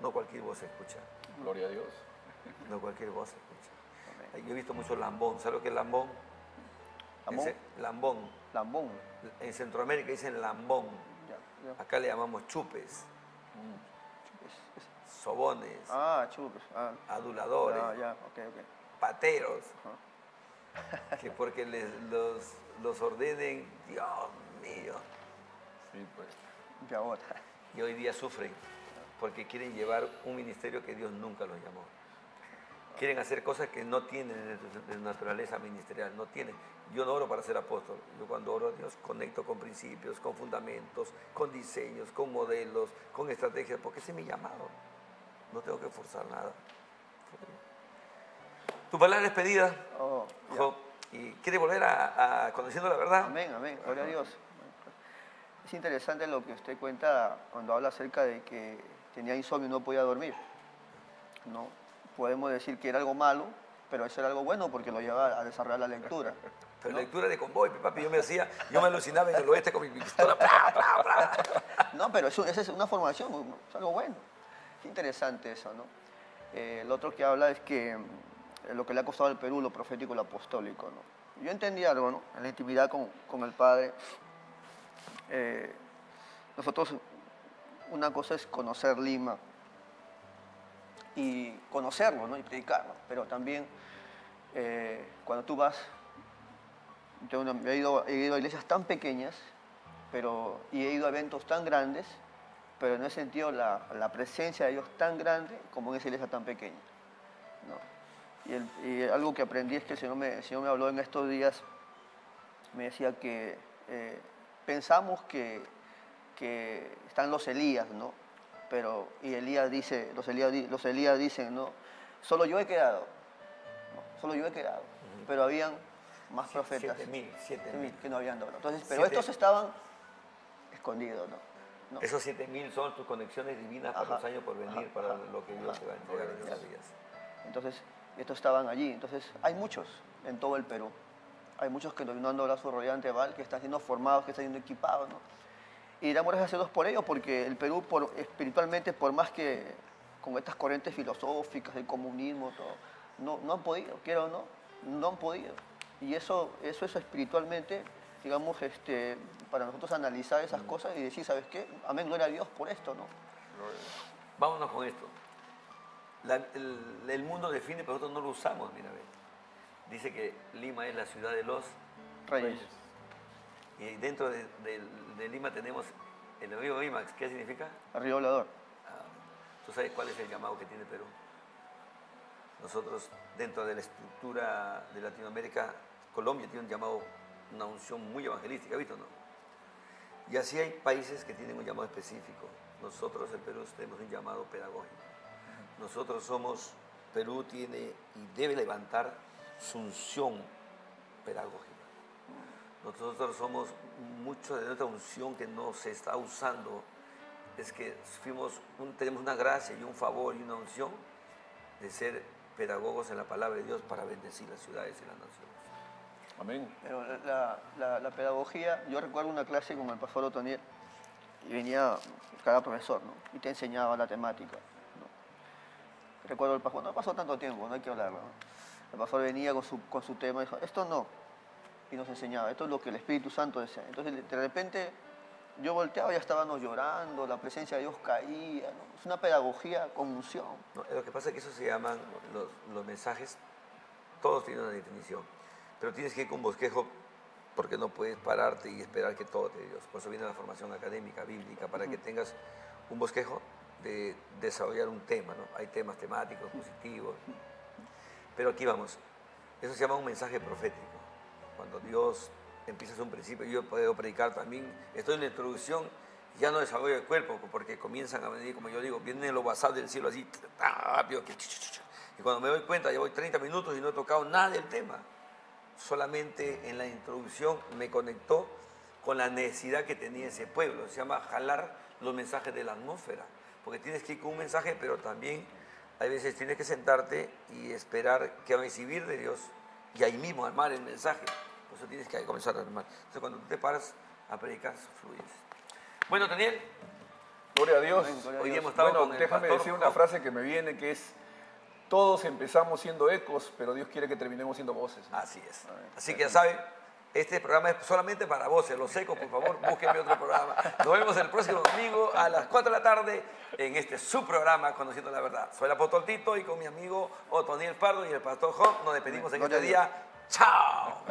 No cualquier voz se escucha. Gloria a Dios. No cualquier voz se escucha. Yo he visto mucho lambón. ¿Sabes lo que es lambón? ¿Lambón? Lambón. Lambón. En Centroamérica dicen lambón. Ya. Acá le llamamos chupes. Sobones. Chupes. Aduladores. Ok. Pateros. Que porque los ordenen, Dios mío. Sí, pues. Y ahora. Y hoy día sufren porque quieren llevar un ministerio que Dios nunca los llamó. Quieren hacer cosas que no tienen en naturaleza ministerial, no tienen. Yo no oro para ser apóstol. Yo cuando oro a Dios conecto con principios, con fundamentos, con diseños, con modelos, con estrategias, porque ese es mi llamado. No tengo que forzar nada. Tu palabra es pedida, Job, y quiere volver a conociendo la verdad. Amén. Gloria a Dios. Es interesante lo que usted cuenta cuando habla acerca de que tenía insomnio y no podía dormir. No podemos decir que era algo malo, pero eso era algo bueno porque lo llevaba a desarrollar la lectura. Pero ¿no? lectura de convoy, papi, yo me alucinaba en el oeste con mi pistola. ¡Pra, pra, pra! No, pero esa es una formación, es algo bueno. Qué interesante eso, ¿no? Lo otro que habla es que lo que le ha costado al Perú, lo profético y lo apostólico, ¿no? Yo entendí algo, ¿no? En la intimidad con el Padre. Nosotros, una cosa es conocer Lima y conocerlo, ¿no? Y predicarlo, pero también cuando tú vas, yo he ido a iglesias tan pequeñas, y he ido a eventos tan grandes, pero no he sentido la presencia de Dios tan grande como en esa iglesia tan pequeña, ¿no? Y algo que aprendí es que el Señor me habló en estos días, me decía que pensamos que están los Elías, ¿no? Y Elías dice, los Elías dicen, ¿no? Solo yo he quedado, ¿no? Solo yo he quedado, pero habían más profetas, 7.000 que no habían dado. Entonces, pero estos estaban escondidos, ¿no? Esos 7.000 son tus conexiones divinas para los años por venir, para lo que Dios te va a entregar en estos días. Entonces, estos estaban allí. Entonces, hay muchos en todo el Perú. Hay muchos que no han dado su rodeante Val, que están siendo formados, que están siendo equipados, ¿no? Y damos gracias a Dios por ello, porque el Perú, espiritualmente, por más que con estas corrientes filosóficas, el comunismo, todo, no han podido, quiero o no, no han podido. Y eso es espiritualmente, digamos, para nosotros analizar esas cosas y decir, ¿sabes qué? Amén, gloria a Dios por esto, ¿no? Vámonos con esto. El mundo define, pero nosotros no lo usamos, mira, ve. Dice que Lima es la ciudad de los Reyes. Y dentro de Lima tenemos el río Rímax. ¿Qué significa? El río Volador. ¿Tú sabes cuál es el llamado que tiene Perú? Nosotros, dentro de la estructura de Latinoamérica, Colombia tiene un llamado, una unción muy evangelística, ¿visto, no? Y así hay países que tienen un llamado específico. Nosotros, el Perú, tenemos un llamado pedagógico. Perú tiene y debe levantar su unción pedagógica. Nosotros somos mucho de nuestra unción que no se está usando. Es que tenemos una gracia y un favor y una unción de ser pedagogos en la palabra de Dios para bendecir las ciudades y las naciones. Amén. Pero la pedagogía, yo recuerdo una clase con el pastor Otoniel y venía cada profesor, ¿no? Y te enseñaba la temática, ¿no? Recuerdo el pastor, no pasó tanto tiempo, no hay que hablarlo, ¿no? El pastor venía con su tema y dijo, esto no, y nos enseñaba, esto es lo que el Espíritu Santo desea. Entonces de repente yo volteaba y ya estábamos llorando, la presencia de Dios caía, ¿no? Es una pedagogía con unción. No, lo que pasa es que eso se llaman los mensajes, todos tienen una definición, pero tienes que ir con bosquejo porque no puedes pararte y esperar que todo te dé Dios. Por eso viene la formación académica, bíblica, para que tengas un bosquejo de desarrollar un tema, ¿no? Hay temas temáticos, positivos, pero aquí vamos, eso se llama un mensaje profético. Cuando Dios empieza un principio, yo puedo predicar también, estoy en la introducción, ya no desarrollo el cuerpo, porque comienzan a venir, como yo digo, vienen los WhatsApp del cielo así, rápido, y cuando me doy cuenta, ya voy 30 minutos y no he tocado nada del tema. Solamente en la introducción me conectó con la necesidad que tenía ese pueblo. Se llama jalar los mensajes de la atmósfera, porque tienes que ir con un mensaje, pero también hay veces tienes que sentarte y esperar que recibir de Dios y ahí mismo armar el mensaje. Por eso tienes que comenzar a armar. Entonces cuando tú te paras a predicar, fluyes. Bueno, Daniel. Gloria a Dios. Hoy día hemos estado con el déjame pastor decir una frase que me viene, que es: todos empezamos siendo ecos, pero Dios quiere que terminemos siendo voces, ¿no? Así es. Así que ya saben, este programa es solamente para voces. Los ecos, por favor, búsquenme otro programa. Nos vemos el próximo domingo a las 4 de la tarde en este subprograma Conociendo la Verdad. Soy el apóstol Tito y con mi amigo Otoniel Pardo y el pastor Job nos despedimos en este día. ¡Chao!